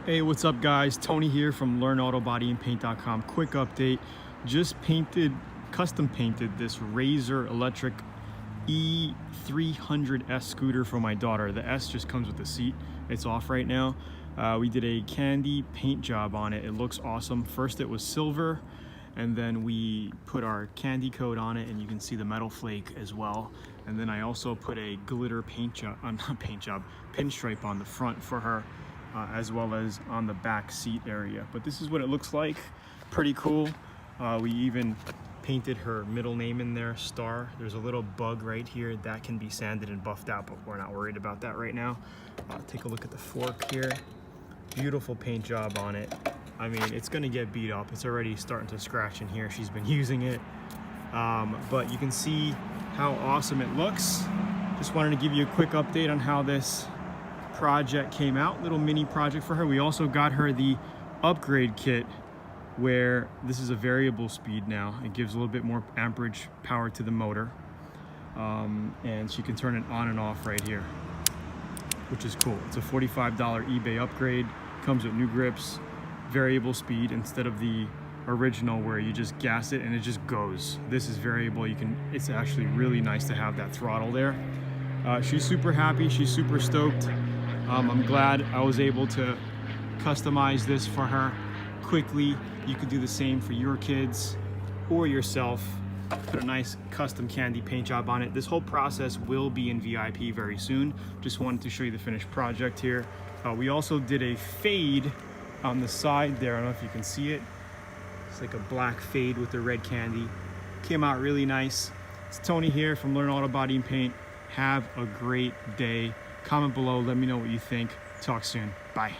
Hey, what's up guys? Tony here from LearnAutoBodyAndPaint.com. Quick update. Just custom painted this Razor electric E300 scooter for my daughter. The S just comes with the seat. It's off right now. We did a candy paint job on it. It looks awesome. First it was silver, and then we put our candy coat on it, and you can see the metal flake as well. And then I also put a glitter pinstripe on the front for her, as well as on the back seat area. But this is what it looks like. Pretty cool. We even painted her middle name in there, Star. There's a little bug right here that can be sanded and buffed out, but we're not worried about that right now. Take a look at the fork here. Beautiful paint job on it. I mean, it's gonna get beat up. It's already starting to scratch in here. She's been using it. But you can see how awesome it looks. Just wanted to give you a quick update on how this project came out. Little mini project for her. We also got her the upgrade kit, where this is a variable speed now. It gives a little bit more amperage power to the motor. And she can turn it on and off right here, which is cool. It's a $45 eBay upgrade. Comes with new grips, variable speed instead of the original where you just gas it and it just goes. This is variable. It's actually really nice to have that throttle there. She's super happy. She's super stoked. I'm glad I was able to customize this for her quickly. You could do the same for your kids or yourself. Put a nice custom candy paint job on it. This whole process will be in VIP very soon. Just wanted to show you the finished project here. We also did a fade on the side there. I don't know if you can see it. It's like a black fade with the red candy. Came out really nice. It's Tony here from Learn Auto Body and Paint. Have a great day. Comment below, let me know what you think. Talk soon. Bye.